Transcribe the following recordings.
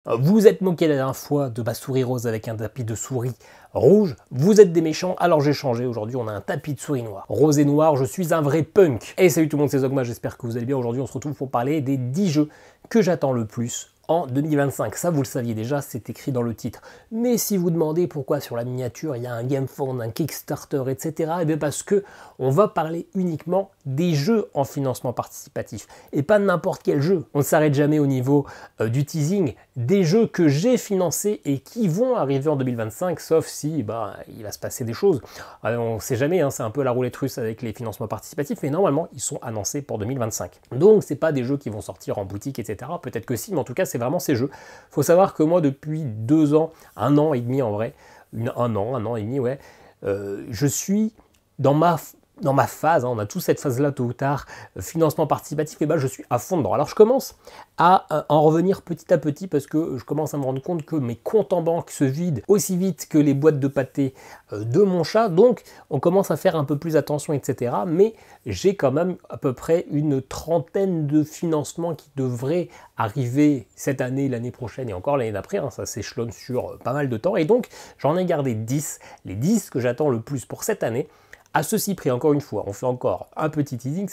Vous êtes moqué la dernière fois de ma souris rose avec un tapis de souris rouge, vous êtes des méchants, alors j'ai changé, aujourd'hui on a un tapis de souris noir. Rose et noir, je suis un vrai punk. Et salut tout le monde, c'est Zogma, j'espère que vous allez bien. Aujourd'hui on se retrouve pour parler des 10 jeux que j'attends le plus en 2025. Ça vous le saviez déjà, c'est écrit dans le titre. Mais si vous demandez pourquoi sur la miniature il y a un GameFound, un Kickstarter, etc., et bien parce que on va parler uniquement des jeux en financement participatif. Et pas n'importe quel jeu. On ne s'arrête jamais au niveau du teasing, des jeux que j'ai financés et qui vont arriver en 2025, sauf si il va se passer des choses. On ne sait jamais, hein, c'est un peu la roulette russe avec les financements participatifs, mais normalement ils sont annoncés pour 2025. Donc c'est pas des jeux qui vont sortir en boutique, etc. Peut-être que si, mais en tout cas c'est vraiment ces jeux. Il faut savoir que moi depuis 2 ans, 1 an et demi en vrai, un an et demi, ouais, je suis dans ma phase, hein, on a tous cette phase-là tôt ou tard, financement participatif, et ben je suis à fond dedans. Alors je commence à en revenir petit à petit parce que je commence à me rendre compte que mes comptes en banque se vident aussi vite que les boîtes de pâté de mon chat, donc on commence à faire un peu plus attention, etc. Mais j'ai quand même à peu près une trentaine de financements qui devraient arriver cette année, l'année prochaine et encore l'année d'après, hein, ça s'échelonne sur pas mal de temps, et donc j'en ai gardé 10, les 10 que j'attends le plus pour cette année. À ceci près, encore une fois, on fait encore un petit teasing,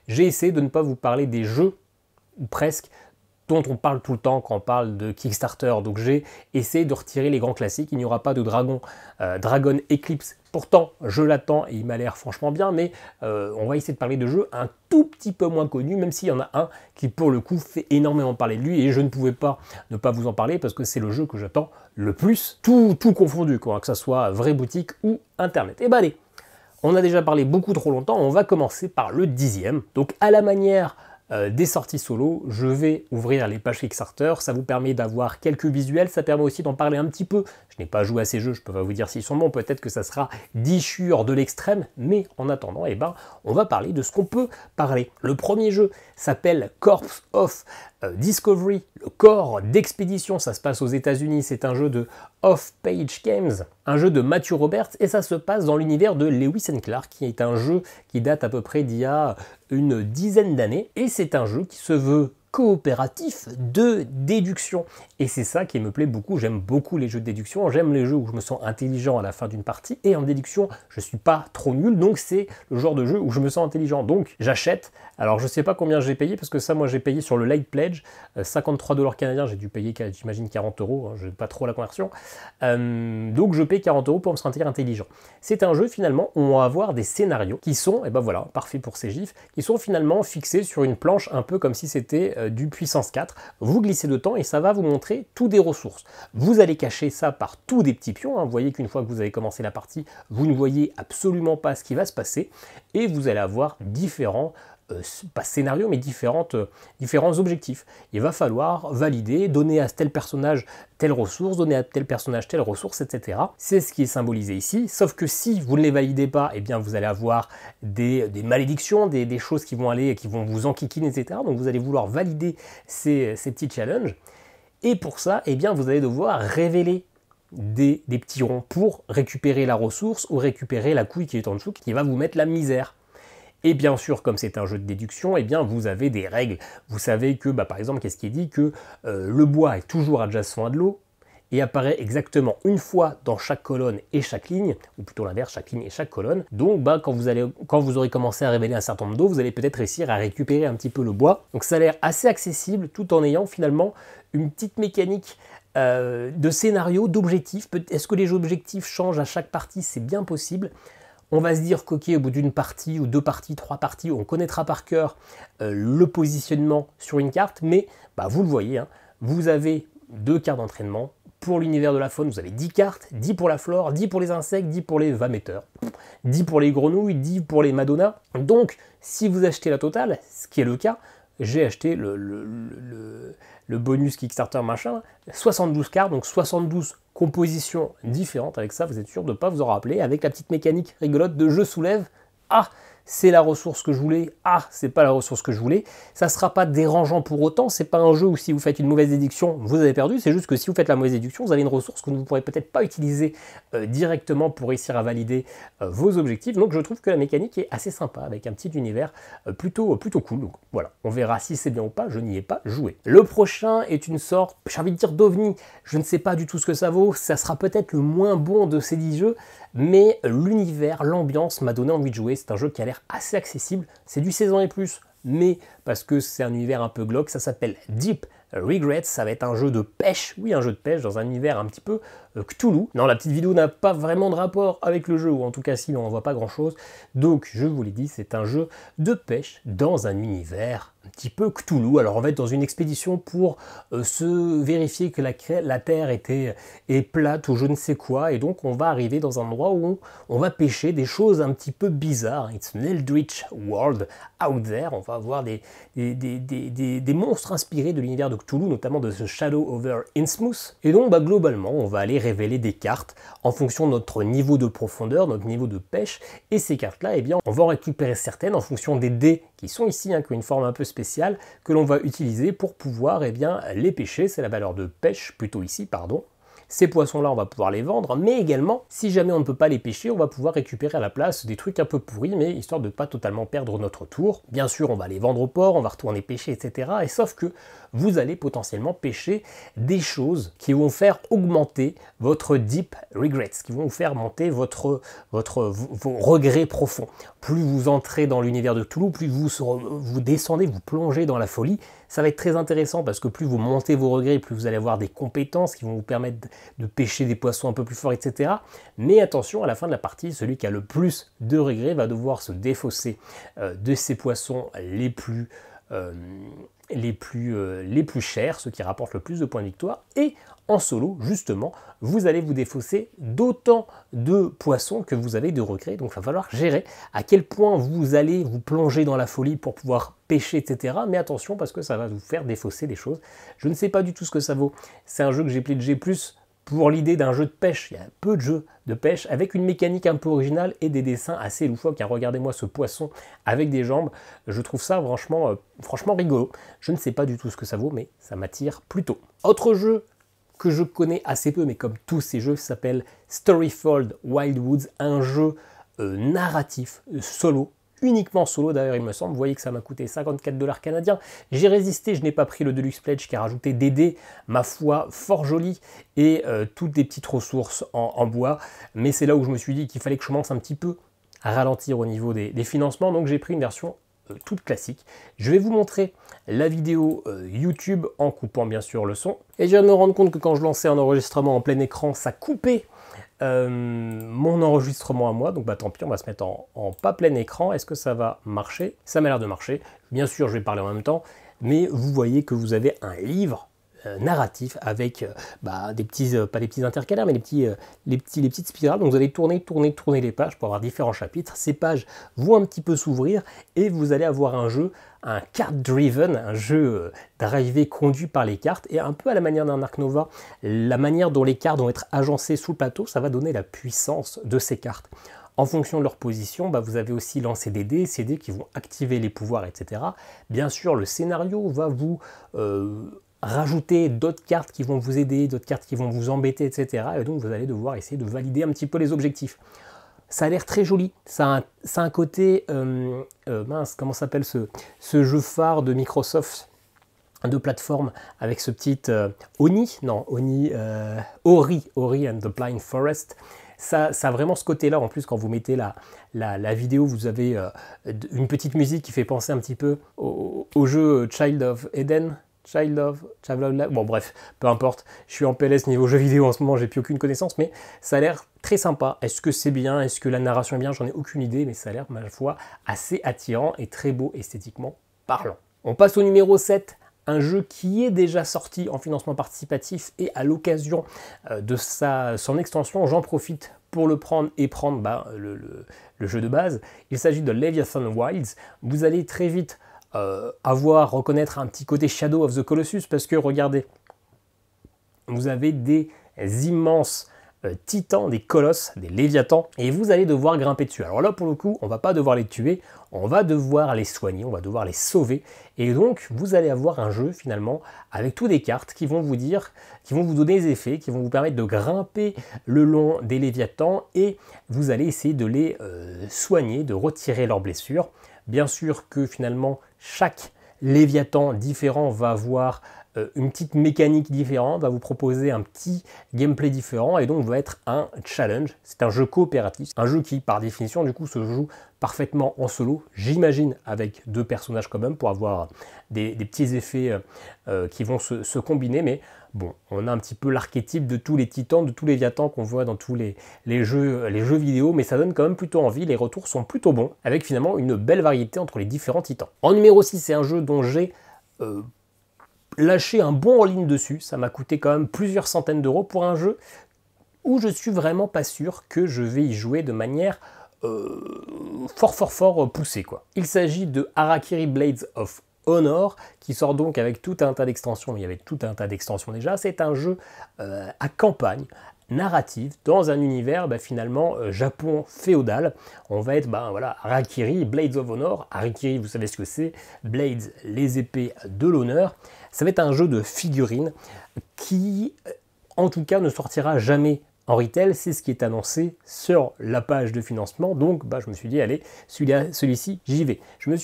j'ai essayé de ne pas vous parler des jeux, ou presque, dont on parle tout le temps quand on parle de Kickstarter. Donc j'ai essayé de retirer les grands classiques. Il n'y aura pas de Dragon Eclipse. Pourtant, je l'attends et il m'a l'air franchement bien, mais on va essayer de parler de jeux un tout petit peu moins connus, même s'il y en a un qui, pour le coup, fait énormément parler de lui, et je ne pouvais pas ne pas vous en parler, parce que c'est le jeu que j'attends le plus, tout confondu, quoi, que ce soit vraie boutique ou Internet. Et bah allez, on a déjà parlé beaucoup trop longtemps, on va commencer par le 10e. Donc à la manière des sorties solo, je vais ouvrir les pages Kickstarter, ça vous permet d'avoir quelques visuels, ça permet aussi d'en parler un petit peu. Je n'ai pas joué à ces jeux, je peux pas vous dire s'ils sont bons, peut-être que ça sera d'ichure de l'extrême, mais en attendant, eh ben, on va parler de ce qu'on peut parler. Le premier jeu s'appelle Corps of Discovery, le corps d'expédition, ça se passe aux États-Unis, c'est un jeu de Off-Page Games, un jeu de Matthew Roberts, et ça se passe dans l'univers de Lewis and Clark, qui est un jeu qui date à peu près d'il y a une dizaine d'années, et c'est un jeu qui se veut coopératif de déduction. Et c'est ça qui me plaît beaucoup, j'aime beaucoup les jeux de déduction, j'aime les jeux où je me sens intelligent à la fin d'une partie, et en déduction, je suis pas trop nul, donc c'est le genre de jeu où je me sens intelligent. Donc j'achète, alors je sais pas combien j'ai payé, parce que ça moi j'ai payé sur le Light Pledge, 53 $ canadiens, j'ai dû payer j'imagine 40 €, hein, je n'ai pas trop la conversion, donc je paye 40 € pour me sentir intelligent. C'est un jeu finalement où on va avoir des scénarios qui sont, et ben voilà, parfait pour ces gifs, qui sont finalement fixés sur une planche un peu comme si c'était du puissance 4, vous glissez dedans et ça va vous montrer tout des ressources. Vous allez cacher ça par tous des petits pions, hein. Vous voyez qu'une fois que vous avez commencé la partie, vous ne voyez absolument pas ce qui va se passer, et vous allez avoir différents pas scénario, mais différents objectifs. Il va falloir valider, donner à tel personnage telle ressource, donner à tel personnage telle ressource, etc. C'est ce qui est symbolisé ici, sauf que si vous ne les validez pas, eh bien vous allez avoir des malédictions, des choses qui vont vous enquiquiner, etc. Donc vous allez vouloir valider ces petits challenges, et pour ça, eh bien vous allez devoir révéler des petits ronds pour récupérer la ressource ou récupérer la couille qui est en dessous, qui va vous mettre la misère. Et bien sûr, comme c'est un jeu de déduction, eh bien vous avez des règles. Vous savez que, par exemple, qu'est-ce qui est dit? Que le bois est toujours adjacent à de l'eau et apparaît exactement une fois dans chaque colonne et chaque ligne, ou plutôt l'inverse, chaque ligne et chaque colonne. Donc quand vous aurez commencé à révéler un certain nombre d'eau, vous allez peut-être réussir à récupérer un petit peu le bois. Donc ça a l'air assez accessible, tout en ayant finalement une petite mécanique de scénario, d'objectifs. Est-ce que les objectifs changent à chaque partie? C'est bien possible. On va se dire qu'au bout d'une partie, ou 2 parties, 3 parties, on connaîtra par cœur le positionnement sur une carte, mais vous le voyez, hein, vous avez 2 cartes d'entraînement. Pour l'univers de la faune, vous avez 10 cartes, 10 pour la flore, 10 pour les insectes, 10 pour les vametteurs, 10 pour les grenouilles, 10 pour les madonnas. Donc, si vous achetez la totale, ce qui est le cas, j'ai acheté le bonus Kickstarter machin, 72 cartes, donc 72 compositions différentes. Avec ça, vous êtes sûr de ne pas vous en rappeler, avec la petite mécanique rigolote de je soulève. Ah, c'est la ressource que je voulais, ah, c'est pas la ressource que je voulais. Ça sera pas dérangeant pour autant, c'est pas un jeu où si vous faites une mauvaise déduction, vous avez perdu, c'est juste que si vous faites la mauvaise déduction, vous avez une ressource que vous ne pourrez peut-être pas utiliser directement pour réussir à valider vos objectifs. Donc je trouve que la mécanique est assez sympa, avec un petit univers plutôt cool. Donc voilà, on verra si c'est bien ou pas, je n'y ai pas joué. Le prochain est une sorte, j'ai envie de dire d'ovni, je ne sais pas du tout ce que ça vaut, ça sera peut-être le moins bon de ces 10 jeux, mais l'univers, l'ambiance m'a donné envie de jouer. C'est un jeu qui a l'air assez accessible, c'est du 16 ans et plus, mais parce que c'est un univers un peu glauque, ça s'appelle Deep Regrets, ça va être un jeu de pêche, oui un jeu de pêche dans un univers un petit peu Cthulhu. Non, la petite vidéo n'a pas vraiment de rapport avec le jeu, ou en tout cas si, mais on ne voit pas grand chose, donc je vous l'ai dit, c'est un jeu de pêche dans un univers un petit peu Cthulhu. Alors on va être dans une expédition pour se vérifier que la Terre est plate ou je ne sais quoi, et donc on va arriver dans un endroit où on va pêcher des choses un petit peu bizarres. It's an eldritch world out there, on va avoir des monstres inspirés de l'univers de Cthulhu, notamment de ce Shadow over Innsmouth, et donc globalement on va aller révéler des cartes en fonction de notre niveau de profondeur, notre niveau de pêche, et ces cartes là, eh bien, on va en récupérer certaines en fonction des dés qui sont ici, qui ont une forme un peu spéciale, que l'on va utiliser pour pouvoir les pêcher. C'est la valeur de pêche, plutôt ici, pardon. Ces poissons-là, on va pouvoir les vendre, mais également, si jamais on ne peut pas les pêcher, on va pouvoir récupérer à la place des trucs un peu pourris, mais histoire de ne pas totalement perdre notre tour. Bien sûr, on va les vendre au port, on va retourner pêcher, etc. Et sauf que vous allez potentiellement pêcher des choses qui vont faire augmenter votre Deep Regrets, qui vont vous faire monter vos regrets profonds. Plus vous entrez dans l'univers de Cthulhu, plus vous descendez, vous plongez dans la folie, ça va être très intéressant parce que plus vous montez vos regrets, plus vous allez avoir des compétences qui vont vous permettre de pêcher des poissons un peu plus forts, etc. Mais attention, à la fin de la partie, celui qui a le plus de regrets va devoir se défausser de ces poissons les plus chers, ceux qui rapportent le plus de points de victoire, et en solo, justement, vous allez vous défausser d'autant de poissons que vous avez de regrets, donc il va falloir gérer à quel point vous allez vous plonger dans la folie pour pouvoir pêcher, etc. Mais attention, parce que ça va vous faire défausser des choses. Je ne sais pas du tout ce que ça vaut. C'est un jeu que j'ai pledgé plus pour l'idée d'un jeu de pêche. Il y a peu de jeux de pêche avec une mécanique un peu originale et des dessins assez loufoques. Regardez-moi ce poisson avec des jambes. Je trouve ça franchement rigolo. Je ne sais pas du tout ce que ça vaut, mais ça m'attire plutôt. Autre jeu que je connais assez peu, mais comme tous ces jeux, s'appelle Storyfold Wildwoods, un jeu narratif solo, uniquement solo d'ailleurs il me semble. Vous voyez que ça m'a coûté 54 $ canadiens. J'ai résisté, je n'ai pas pris le Deluxe Pledge qui a rajouté des dés, ma foi, fort joli, et toutes des petites ressources en bois. Mais c'est là où je me suis dit qu'il fallait que je commence un petit peu à ralentir au niveau des financements, donc j'ai pris une version toute classique. Je vais vous montrer la vidéo YouTube en coupant bien sûr le son. Et je viens de me rendre compte que quand je lançais un enregistrement en plein écran, ça coupait mon enregistrement à moi. Donc tant pis, on va se mettre en pas plein écran. Est-ce que ça va marcher? Ça m'a l'air de marcher. Bien sûr, je vais parler en même temps, mais vous voyez que vous avez un livre narratif avec des petits, pas des petits intercalaires, mais les petites spirales. Donc vous allez tourner les pages pour avoir différents chapitres. Ces pages vont un petit peu s'ouvrir et vous allez avoir un jeu, un card driven, un jeu drivé conduit par les cartes, et un peu à la manière d'un Ark Nova, la manière dont les cartes vont être agencées sous le plateau, ça va donner la puissance de ces cartes. En fonction de leur position, vous avez aussi lancé des dés, ces dés qui vont activer les pouvoirs, etc. Bien sûr, le scénario va vous rajouter d'autres cartes qui vont vous aider, d'autres cartes qui vont vous embêter, etc. Et donc vous allez devoir essayer de valider un petit peu les objectifs. Ça a l'air très joli, ça a un côté, mince, comment s'appelle ce jeu phare de Microsoft de plateforme avec ce petit Ori and the Blind Forest. Ça a vraiment ce côté-là. En plus, quand vous mettez la vidéo, vous avez une petite musique qui fait penser un petit peu au jeu Child of Eden. Bon bref, peu importe, je suis en PLS niveau jeu vidéo en ce moment, j'ai plus aucune connaissance, mais ça a l'air très sympa. Est-ce que c'est bien? Est-ce que la narration est bien? J'en ai aucune idée, mais ça a l'air, ma foi, assez attirant et très beau esthétiquement parlant. On passe au numéro 7, un jeu qui est déjà sorti en financement participatif, et à l'occasion de son extension, j'en profite pour le prendre et prendre le jeu de base. Il s'agit de Leviathan Wilds. Vous allez très vite reconnaître un petit côté Shadow of the Colossus, parce que regardez, vous avez des immenses titans, des colosses, des léviathans, et vous allez devoir grimper dessus. Alors là, pour le coup, on va pas devoir les tuer, on va devoir les soigner, on va devoir les sauver, et donc vous allez avoir un jeu finalement avec toutes des cartes qui vont vous dire, qui vont vous donner des effets, qui vont vous permettre de grimper le long des léviathans, et vous allez essayer de les soigner, de retirer leurs blessures. Bien sûr que finalement, chaque léviathan différent va avoir une petite mécanique différente, va vous proposer un petit gameplay différent et donc va être un challenge. C'est un jeu coopératif, un jeu qui par définition du coup se joue parfaitement en solo, j'imagine avec deux personnages quand même pour avoir des petits effets qui vont se combiner, mais bon, on a un petit peu l'archétype de tous les titans, de tous les léviathans qu'on voit dans tous les jeux vidéo, mais ça donne quand même plutôt envie, les retours sont plutôt bons, avec finalement une belle variété entre les différents titans. En numéro 6, c'est un jeu dont j'ai lâché un bon all-in dessus, ça m'a coûté quand même plusieurs centaines d'euros pour un jeu où je suis vraiment pas sûr que je vais y jouer de manière fort poussée, quoi. Il s'agit de Harakiri Blades of Honor, qui sort donc avec tout un tas d'extensions, il y avait tout un tas d'extensions déjà. C'est un jeu à campagne narrative dans un univers finalement Japon féodal. On va être voilà, Harakiri, Blades of Honor. Harakiri, vous savez ce que c'est, Blades, les épées de l'honneur. Ça va être un jeu de figurines qui, en tout cas, ne sortira jamais en retail, c'est ce qui est annoncé sur la page de financement, donc je me suis dit, allez, celui-ci, j'y vais. Je me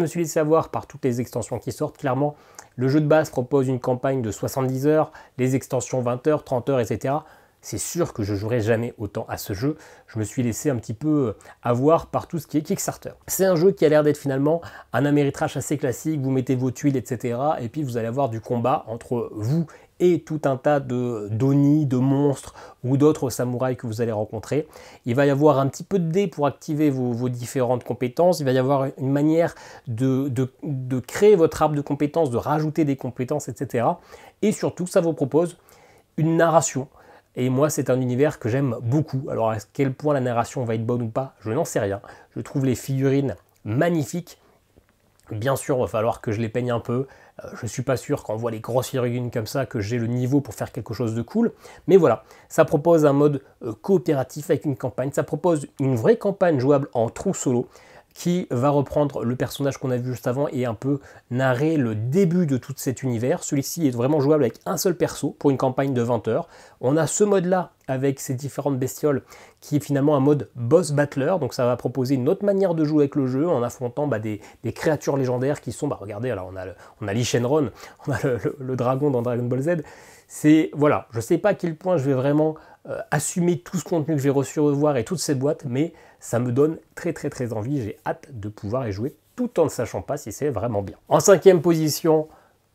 suis laissé avoir par toutes les extensions qui sortent. Clairement, le jeu de base propose une campagne de 70 heures, les extensions 20 heures, 30 heures, etc. C'est sûr que je jouerai jamais autant à ce jeu. Je me suis laissé un petit peu avoir par tout ce qui est Kickstarter. C'est un jeu qui a l'air d'être finalement un Ameritrash assez classique. Vous mettez vos tuiles, etc. Et puis vous allez avoir du combat entre vous et tout un tas d'oni, de monstres ou d'autres samouraïs que vous allez rencontrer. Il va y avoir un petit peu de dés pour activer vos différentes compétences. Il va y avoir une manière de créer votre arbre de compétences, de rajouter des compétences, etc. Et surtout, ça vous propose une narration. Et moi, c'est un univers que j'aime beaucoup. Alors, à quel point la narration va être bonne ou pas, je n'en sais rien. Je trouve les figurines magnifiques. Bien sûr, il va falloir que je les peigne un peu. Je ne suis pas sûr, quand on voit les grosses figurines comme ça, que j'ai le niveau pour faire quelque chose de cool. Mais voilà, ça propose un mode coopératif avec une campagne. Ça propose une vraie campagne jouable en trou solo, qui va reprendre le personnage qu'on a vu juste avant et un peu narrer le début de tout cet univers. Celui-ci est vraiment jouable avec un seul perso pour une campagne de 20 heures. On a ce mode-là avec ces différentes bestioles qui est finalement un mode boss battler, donc ça va proposer une autre manière de jouer avec le jeu en affrontant des créatures légendaires qui sont, regardez, là on a Lee Shenron, on a le dragon dans Dragon Ball Z. C'est, voilà, je ne sais pas à quel point je vais vraiment assumer tout ce contenu que je vais recevoir et toute cette boîte, mais ça me donne très envie. J'ai hâte de pouvoir y jouer tout en ne sachant pas si c'est vraiment bien. En 5e position,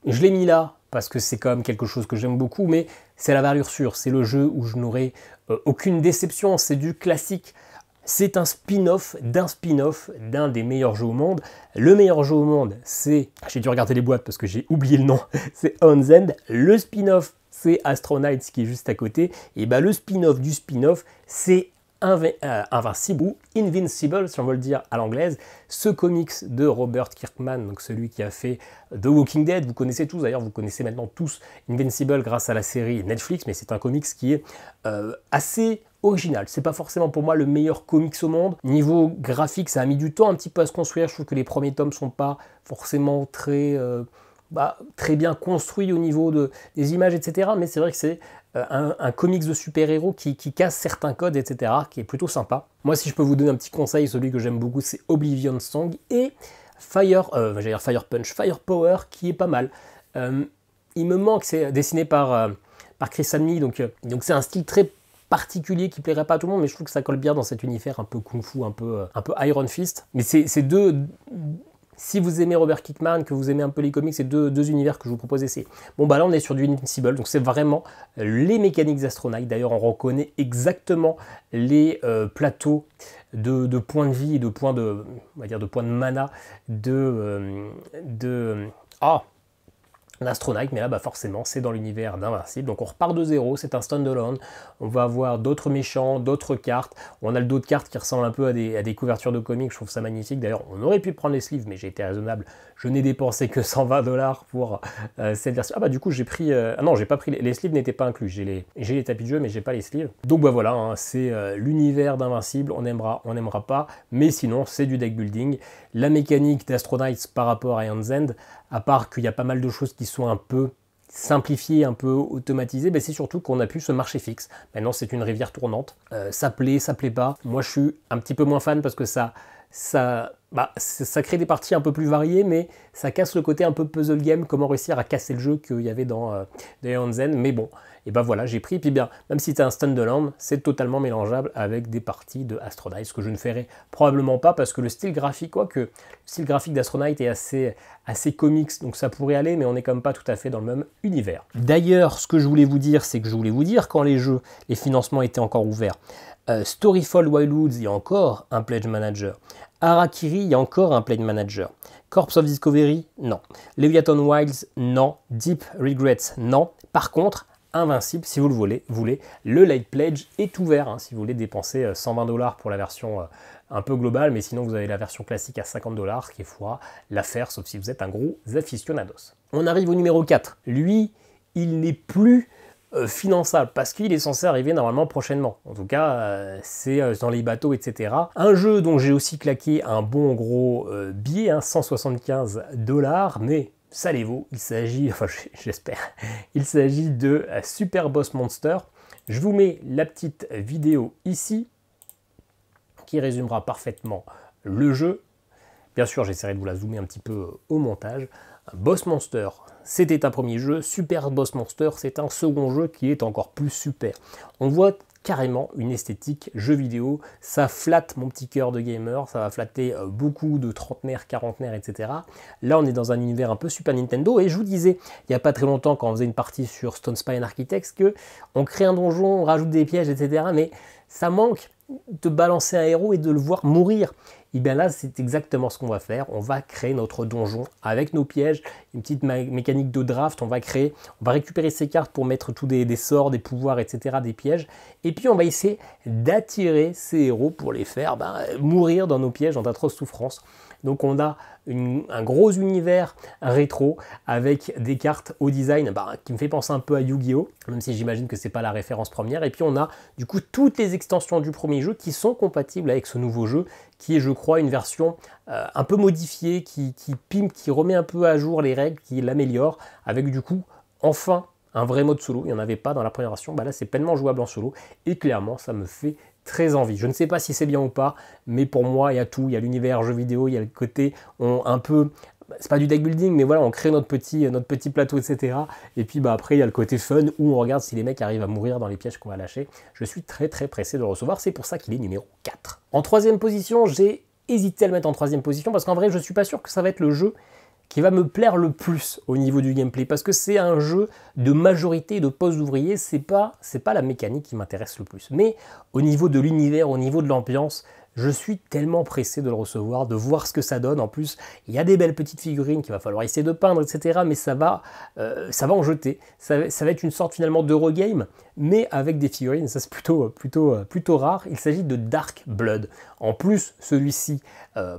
je l'ai mis là parce que c'est quand même quelque chose que j'aime beaucoup, mais c'est la valeur sûre. C'est le jeu où je n'aurai aucune déception. C'est du classique. C'est un spin-off d'un des meilleurs jeux au monde. Le meilleur jeu au monde, c'est... J'ai dû regarder les boîtes parce que j'ai oublié le nom. C'est Hon's End. Le spin-off, c'est Astronauts qui est juste à côté. Et le spin-off du spin-off, c'est Invincible ou Invincible, si on veut le dire à l'anglaise. Ce comics de Robert Kirkman, donc celui qui a fait The Walking Dead, vous connaissez tous, d'ailleurs vous connaissez maintenant tous Invincible grâce à la série Netflix, mais c'est un comics qui est assez original. C'est pas forcément pour moi le meilleur comics au monde. Niveau graphique, ça a mis du temps un petit peu à se construire. Je trouve que les premiers tomes sont pas forcément très bien construits au niveau des images, etc. Mais c'est vrai que c'est un comics de super-héros qui casse certains codes, etc., qui est plutôt sympa. Moi, si je peux vous donner un petit conseil, celui que j'aime beaucoup, c'est Oblivion Song et Fire Power, qui est pas mal. Il me manque, c'est dessiné par Chris Samnee, donc c'est un style très particulier qui plairait pas à tout le monde, mais je trouve que ça colle bien dans cet univers un peu kung-fu, un peu Iron Fist. Mais c'est deux... Si vous aimez Robert Kirkman, que vous aimez un peu les comics, c'est deux univers que je vous propose d'essayer. Bon, là, on est sur du Invincible, donc c'est vraiment les mécaniques Astronauts. D'ailleurs, on reconnaît exactement les plateaux de points de vie et de points de mana Astronaut, mais là bah forcément c'est dans l'univers d'Invincible, donc on repart de zéro, c'est un standalone, on va avoir d'autres méchants, d'autres cartes, on a le dos de cartes qui ressemble un peu à des couvertures de comics, je trouve ça magnifique, d'ailleurs on aurait pu prendre les sleeves, mais j'ai été raisonnable, je n'ai dépensé que 120$ pour cette version, ah bah du coup j'ai pris, ah non j'ai pas pris, les sleeves n'étaient pas inclus, j'ai les tapis de jeu mais j'ai pas les sleeves, donc bah voilà, hein, c'est l'univers d'Invincible, on n'aimera pas, mais sinon c'est du deck building, la mécanique d'Astronauts par rapport à Ion's End, à part qu'il y a pas mal de choses qui sont un peu simplifiées, un peu automatisées, ben c'est surtout qu'on a pu ce marché fixe. Maintenant, c'est une rivière tournante. Ça plaît pas. Moi, je suis un petit peu moins fan parce que ça crée des parties un peu plus variées, mais ça casse le côté un peu puzzle game, comment réussir à casser le jeu qu'il y avait dans Ion's End. Mais bon, et ben voilà, j'ai pris. Puis bien, même si c'est un standalone, c'est totalement mélangeable avec des parties de Astronaut, ce que je ne ferai probablement pas parce que le style graphique, le style graphique d'Astronaut est assez comics, donc ça pourrait aller, mais on n'est quand même pas tout à fait dans le même univers. D'ailleurs, ce que je voulais vous dire, c'est que je voulais vous dire quand les financements étaient encore ouverts. Storyfall Wildwoods, il y a encore un Pledge Manager. Harakiri, il y a encore un Pledge Manager. Corps of Discovery, non. Leviathan Wilds, non. Deep Regrets, non. Par contre, Invincible, si vous le voulez, le Light Pledge est ouvert, hein, si vous voulez dépenser 120$ pour la version un peu globale, mais sinon vous avez la version classique à 50$, qui fera l'affaire, sauf si vous êtes un gros aficionados. On arrive au numéro 4. Lui, il n'est plus finançable, parce qu'il est censé arriver normalement prochainement. En tout cas, c'est dans les bateaux, etc. Un jeu dont j'ai aussi claqué un bon gros billet, hein, 175$, mais ça les vaut. Il s'agit, enfin j'espère, il s'agit de Super Boss Monster. Je vous mets la petite vidéo ici, qui résumera parfaitement le jeu. Bien sûr, j'essaierai de vous la zoomer un petit peu au montage. Boss Monster, c'était un premier jeu. Super Boss Monster, c'est un second jeu qui est encore plus super. On voit carrément une esthétique jeu vidéo, ça flatte mon petit cœur de gamer, ça va flatter beaucoup de trentenaires, quarantenaires, etc. Là on est dans un univers un peu Super Nintendo, et je vous disais il n'y a pas très longtemps quand on faisait une partie sur Stone Spine Architects que on crée un donjon, on rajoute des pièges, etc. Mais ça manque de balancer un héros et de le voir mourir. Et bien là, c'est exactement ce qu'on va faire. On va créer notre donjon avec nos pièges, une petite mécanique de draft. On va récupérer ces cartes pour mettre tous des sorts, des pouvoirs, etc., des pièges. Et puis on va essayer d'attirer ces héros pour les faire mourir dans nos pièges, dans d'atroces souffrances. Donc on a un gros univers rétro avec des cartes au design qui me fait penser un peu à Yu-Gi-Oh! Même si j'imagine que c'est pas la référence première. Et puis on a du coup toutes les extensions du premier jeu qui sont compatibles avec ce nouveau jeu, qui est je crois une version un peu modifiée, qui pimpe, qui remet un peu à jour les règles, qui l'améliore, avec du coup enfin un vrai mode solo. Il n'y en avait pas dans la première version, là c'est pleinement jouable en solo, et clairement ça me fait très envie. Je ne sais pas si c'est bien ou pas, mais pour moi il y a tout, il y a l'univers jeu vidéo, il y a le côté un peu, c'est pas du deck building, mais voilà, on crée notre petit plateau, etc. Et puis après il y a le côté fun où on regarde si les mecs arrivent à mourir dans les pièges qu'on va lâcher. Je suis très pressé de le recevoir, c'est pour ça qu'il est numéro 4. En troisième position, j'ai hésité à le mettre en troisième position parce qu'en vrai je suis pas sûr que ça va être le jeu qui va me plaire le plus au niveau du gameplay, parce que c'est un jeu de majorité de postes d'ouvriers, c'est pas la mécanique qui m'intéresse le plus. Mais au niveau de l'univers, au niveau de l'ambiance, je suis tellement pressé de le recevoir, de voir ce que ça donne. En plus, il y a des belles petites figurines qu'il va falloir essayer de peindre, etc. Mais ça va en jeter. Ça va être une sorte finalement d'Eurogame, mais avec des figurines. Ça, c'est plutôt rare. Il s'agit de Dark Blood. En plus, celui-ci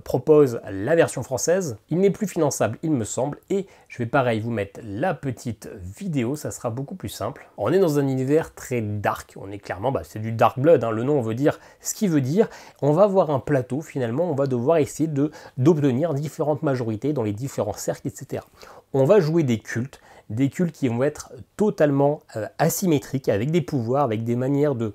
propose la version française. Il n'est plus finançable, il me semble. Et je vais pareil vous mettre la petite vidéo. Ça sera beaucoup plus simple. On est dans un univers très dark. On est clairement, c'est du Dark Blood. Hein. Le nom veut dire ce qu'il veut dire. On va avoir un plateau, finalement, on va devoir essayer d'obtenir différentes majorités dans les différents cercles, etc. On va jouer des cultes qui vont être totalement asymétriques, avec des pouvoirs, avec des manières de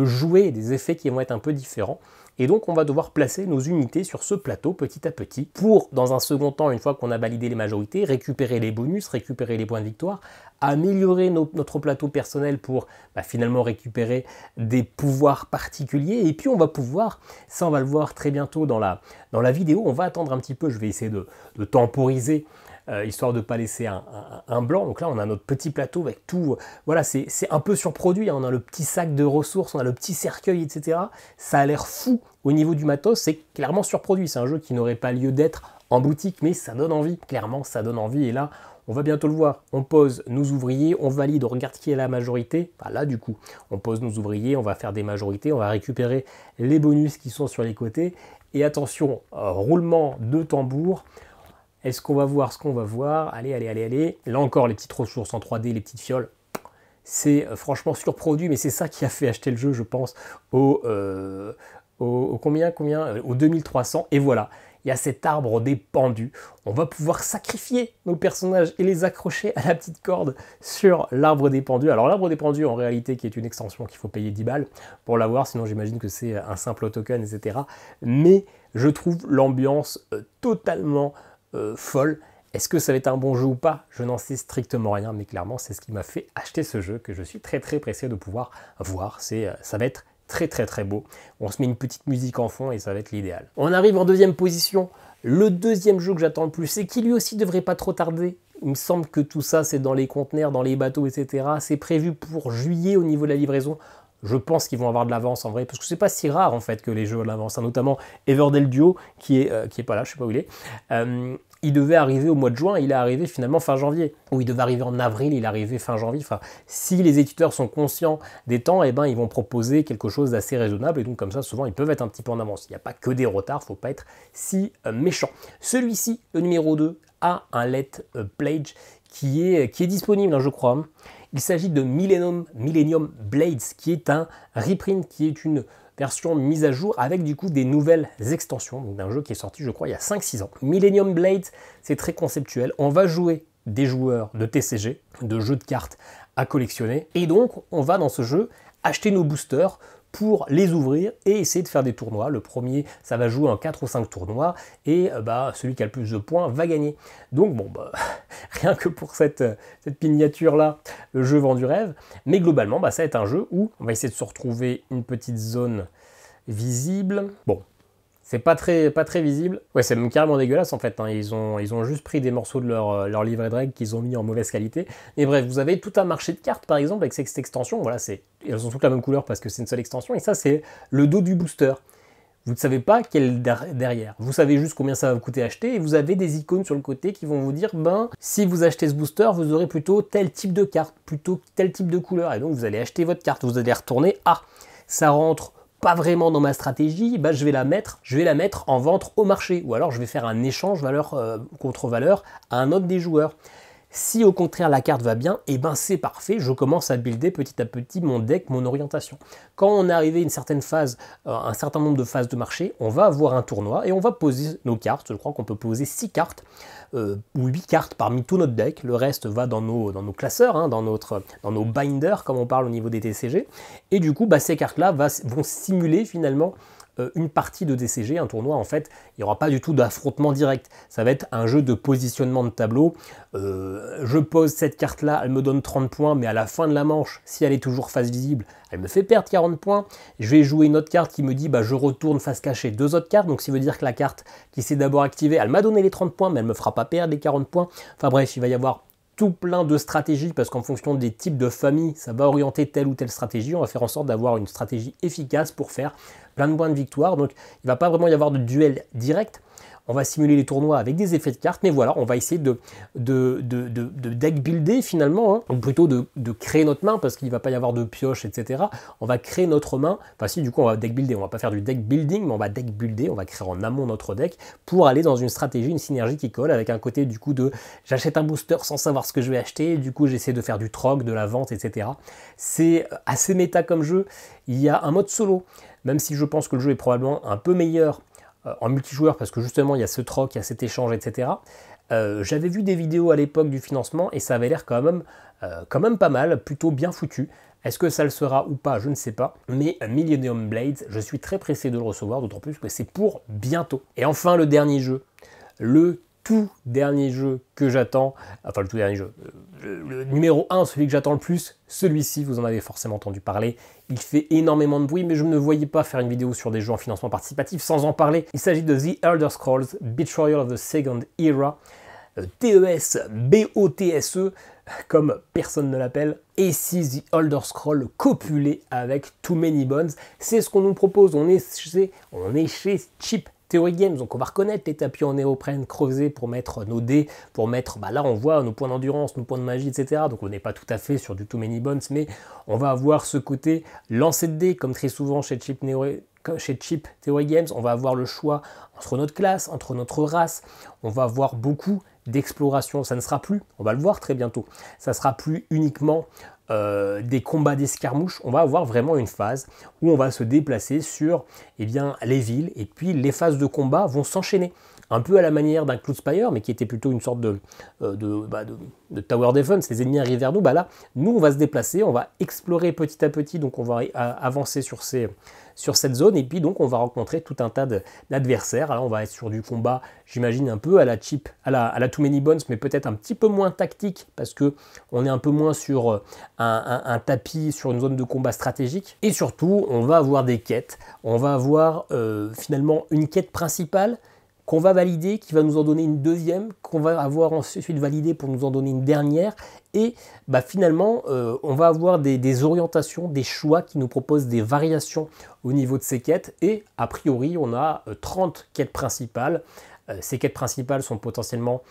jouer, des effets qui vont être un peu différents. Et donc on va devoir placer nos unités sur ce plateau petit à petit pour, dans un second temps, une fois qu'on a validé les majorités, récupérer les bonus, récupérer les points de victoire, améliorer notre plateau personnel pour finalement récupérer des pouvoirs particuliers. Et puis on va pouvoir, ça on va le voir très bientôt dans la vidéo, on va attendre un petit peu, je vais essayer de temporiser, histoire de ne pas laisser un blanc. Donc là, on a notre petit plateau avec tout. Voilà, c'est un peu surproduit. Hein. On a le petit sac de ressources, on a le petit cercueil, etc. Ça a l'air fou au niveau du matos. C'est clairement surproduit. C'est un jeu qui n'aurait pas lieu d'être en boutique, mais ça donne envie. Clairement, ça donne envie. Et là, On va bientôt le voir. On pose nos ouvriers, on valide, on regarde qui est la majorité. Enfin, là, du coup, on pose nos ouvriers, on va faire des majorités, on va récupérer les bonus qui sont sur les côtés. Et attention, roulement de tambour. Est-ce qu'on va voir ce qu'on va voir? Allez, allez, allez, allez. Là encore, les petites ressources en 3D, les petites fioles. C'est franchement surproduit, mais c'est ça qui a fait acheter le jeu, je pense, au 2300. Et voilà, il y a cet arbre des pendus. On va pouvoir sacrifier nos personnages et les accrocher à la petite corde sur l'arbre des pendus. Alors l'arbre des pendus, en réalité, qui est une extension qu'il faut payer 10 balles pour l'avoir, sinon j'imagine que c'est un simple token, etc. Mais je trouve l'ambiance totalement folle. Est-ce que ça va être un bon jeu ou pas? Je n'en sais strictement rien, mais clairement, c'est ce qui m'a fait acheter ce jeu, que je suis très très pressé de pouvoir voir. Ça va être très très très beau. On se met une petite musique en fond et ça va être l'idéal. On arrive en deuxième position. Le deuxième jeu que j'attends le plus, et qui lui aussi devrait pas trop tarder. Il me semble que tout ça, c'est dans les conteneurs, dans les bateaux, etc. C'est prévu pour juillet au niveau de la livraison. Je pense qu'ils vont avoir de l'avance en vrai, parce que c'est pas si rare en fait que les jeux ont de l'avance, hein, notamment Everdell Duo qui est pas là, je sais pas où il est. Il devait arriver au mois de juin, il est arrivé finalement fin janvier. Ou il devait arriver en avril, il est arrivé fin janvier. Enfin, si les éditeurs sont conscients des temps, eh ben, ils vont proposer quelque chose d'assez raisonnable. Et donc comme ça, souvent, ils peuvent être un petit peu en avance. Il n'y a pas que des retards, il ne faut pas être si méchant. Celui-ci, le numéro 2, a un Let Pledge qui est disponible, hein, je crois. Il s'agit de Millennium Blades, qui est un reprint, qui est une version mise à jour avec du coup des nouvelles extensions, donc d'un jeu qui est sorti je crois il y a 5-6 ans. Millennium Blades, c'est très conceptuel, on va jouer des joueurs de TCG, de jeux de cartes à collectionner, et donc on va dans ce jeu acheter nos boosters pour les ouvrir et essayer de faire des tournois. Le premier, ça va jouer en 4 ou 5 tournois, et celui qui a le plus de points va gagner. Donc bon, rien que pour cette miniature-là, le jeu vend du rêve. Mais globalement, ça va être un jeu où on va essayer de se retrouver une petite zone visible. Bon, c'est pas très visible. Ouais, c'est même carrément dégueulasse en fait, hein. Ils ont juste pris des morceaux de leur livret de règles qu'ils ont mis en mauvaise qualité. Mais bref, vous avez tout un marché de cartes par exemple avec cette extension. Voilà, elles ont toutes la même couleur parce que c'est une seule extension. Et ça, c'est le dos du booster. Vous ne savez pas quel est derrière. Vous savez juste combien ça va vous coûter à acheter et vous avez des icônes sur le côté qui vont vous dire si vous achetez ce booster, vous aurez plutôt tel type de carte, plutôt tel type de couleur. Et donc vous allez acheter votre carte, vous allez retourner, ça rentre pas vraiment dans ma stratégie, je vais la mettre en vente au marché, ou alors je vais faire un échange valeur contre valeur à un autre des joueurs. Si au contraire la carte va bien, c'est parfait, je commence à builder petit à petit mon deck, mon orientation. Quand on est arrivé à une certaine phase, un certain nombre de phases de marché, on va avoir un tournoi et on va poser nos cartes. Je crois qu'on peut poser 6 cartes ou 8 cartes parmi tout notre deck. Le reste va dans nos classeurs, hein, dans nos binders, comme on parle au niveau des TCG. Et du coup, ces cartes-là vont simuler finalement une partie de TCG, un tournoi. En fait, il n'y aura pas du tout d'affrontement direct. Ça va être un jeu de positionnement de tableau. Je pose cette carte-là, elle me donne 30 points, mais à la fin de la manche, si elle est toujours face visible, elle me fait perdre 40 points. Je vais jouer une autre carte qui me dit, je retourne face cachée 2 autres cartes. Donc, ça veut dire que la carte qui s'est d'abord activée, elle m'a donné les 30 points, mais elle ne me fera pas perdre les 40 points. Enfin bref, il va y avoir tout plein de stratégies, parce qu'en fonction des types de familles, ça va orienter telle ou telle stratégie. On va faire en sorte d'avoir une stratégie efficace pour faire plein de points de victoire. Donc il ne va pas vraiment y avoir de duel direct. On va simuler les tournois avec des effets de cartes, mais voilà, on va essayer de deck builder finalement, hein, ou plutôt de créer notre main, parce qu'il ne va pas y avoir de pioche, etc. On va créer notre main, enfin si du coup on va deck builder, on va pas faire du deck building, mais on va deck builder, on va créer en amont notre deck pour aller dans une stratégie, une synergie qui colle, avec un côté du coup de j'achète un booster sans savoir ce que je vais acheter, du coup j'essaie de faire du troc, de la vente, etc. C'est assez méta comme jeu. Il y a un mode solo, même si je pense que le jeu est probablement un peu meilleur en multijoueur, parce que justement il y a ce troc, il y a cet échange, etc. J'avais vu des vidéos à l'époque du financement et ça avait l'air quand même pas mal, plutôt bien foutu. Est-ce que ça le sera ou pas, je ne sais pas. Mais Millennium Blades, je suis très pressé de le recevoir, d'autant plus que c'est pour bientôt. Et enfin le dernier jeu, le tout dernier jeu que j'attends, enfin le tout dernier jeu, le numéro 1, celui que j'attends le plus, celui-ci, vous en avez forcément entendu parler, il fait énormément de bruit, mais je ne voyais pas faire une vidéo sur des jeux en financement participatif sans en parler. Il s'agit de The Elder Scrolls Betrayal of the Second Era, TES-BOTSE, comme personne ne l'appelle, et si The Elder Scrolls copulé avec Too Many Bones, c'est ce qu'on nous propose. On est chez Chip Theory Games, donc on va reconnaître les tapis en néoprène creusés pour mettre nos dés, pour mettre, là on voit nos points d'endurance, nos points de magie, etc. Donc on n'est pas tout à fait sur du Too Many Bones, mais on va avoir ce côté lancer de dés, comme très souvent chez Cheap Theory Games, on va avoir le choix entre notre classe, entre notre race, on va avoir beaucoup d'exploration, ça ne sera plus, on va le voir très bientôt, ça sera plus uniquement des combats d'escarmouches, on va avoir vraiment une phase où on va se déplacer sur les villes, et puis les phases de combat vont s'enchaîner. Un peu à la manière d'un Cloudspire, mais qui était plutôt une sorte de Tower Defense, les ennemis arrivent vers nous, là, nous on va se déplacer, on va explorer petit à petit, donc on va avancer sur cette zone, et puis donc on va rencontrer tout un tas d'adversaires. Là on va être sur du combat, j'imagine un peu à la Too Many Bones, mais peut-être un petit peu moins tactique, parce que on est un peu moins sur un tapis, sur une zone de combat stratégique, et surtout on va avoir des quêtes, on va avoir finalement une quête principale, qu'on va valider, qui va nous en donner une deuxième, qu'on va avoir ensuite validé pour nous en donner une dernière, et finalement on va avoir des orientations, des choix qui nous proposent des variations au niveau de ces quêtes, et a priori on a 30 quêtes principales. Ces quêtes principales sont potentiellement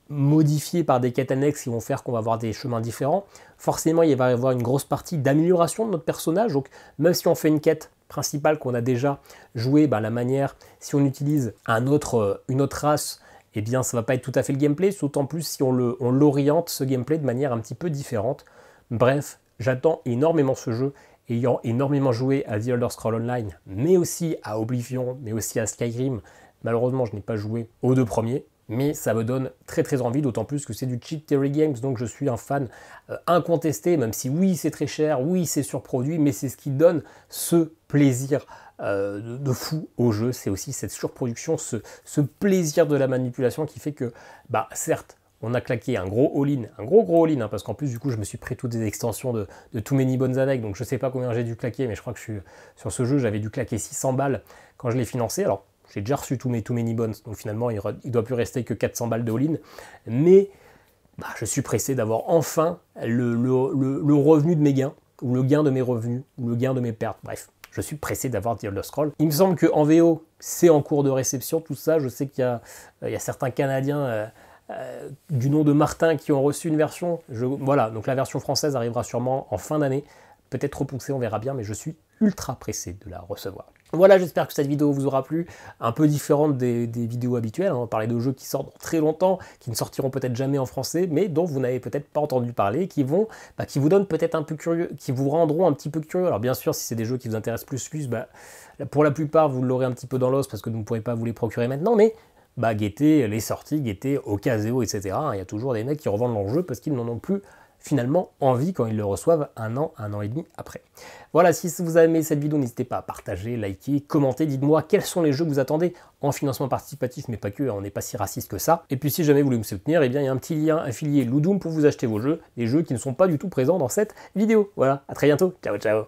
modifiées par des quêtes annexes qui vont faire qu'on va avoir des chemins différents. Forcément il va y avoir une grosse partie d'amélioration de notre personnage, donc même si on fait une quête principale qu'on a déjà joué, la manière, si on utilise une autre race, eh bien ça va pas être tout à fait le gameplay, d'autant plus si on l'oriente ce gameplay de manière un petit peu différente. Bref, j'attends énormément ce jeu, ayant énormément joué à The Elder Scrolls Online, mais aussi à Oblivion, mais aussi à Skyrim. Malheureusement, je n'ai pas joué aux deux premiers, mais ça me donne très très envie, d'autant plus que c'est du Cheap Theory Games, donc je suis un fan incontesté, même si oui c'est très cher, oui c'est surproduit, mais c'est ce qui donne ce plaisir de fou au jeu, c'est aussi cette surproduction, ce plaisir de la manipulation qui fait que, certes, on a claqué un gros all-in, un gros all-in, parce qu'en plus du coup je me suis pris toutes des extensions de Too Many Bones avec, donc je sais pas combien j'ai dû claquer, mais je crois que sur ce jeu j'avais dû claquer 600 balles quand je l'ai financé. Alors j'ai déjà reçu tous mes Too Many Bones, donc finalement il ne doit plus rester que 400 balles de all-in, mais je suis pressé d'avoir enfin le revenu de mes gains, ou le gain de mes revenus, ou le gain de mes pertes, bref. Je suis pressé d'avoir The Elder Scrolls. Il me semble qu'en VO, c'est en cours de réception, tout ça. Je sais qu'il y a certains Canadiens du nom de Martin qui ont reçu une version. Voilà, donc la version française arrivera sûrement en fin d'année. Peut-être repoussée, on verra bien, mais je suis ultra pressé de la recevoir. Voilà, j'espère que cette vidéo vous aura plu, un peu différente des vidéos habituelles. On va parler de jeux qui sortent dans très longtemps, qui ne sortiront peut-être jamais en français, mais dont vous n'avez peut-être pas entendu parler, qui vous donnent peut-être un peu curieux, qui vous rendront un petit peu curieux. Alors bien sûr, si c'est des jeux qui vous intéressent plus, pour la plupart, vous l'aurez un petit peu dans l'os parce que vous ne pourrez pas vous les procurer maintenant, mais guettez les sorties, guettez Ocaseo, etc. Il y a toujours des mecs qui revendent leur jeu parce qu'ils n'en ont plus finalement envie quand ils le reçoivent un an et demi après. Voilà, si vous avez aimé cette vidéo, n'hésitez pas à partager, liker, commenter, dites-moi quels sont les jeux que vous attendez en financement participatif, mais pas que, on n'est pas si raciste que ça. Et puis si jamais vous voulez me soutenir, il y a un petit lien affilié Ludum pour vous acheter vos jeux, des jeux qui ne sont pas du tout présents dans cette vidéo. Voilà, à très bientôt, ciao ciao.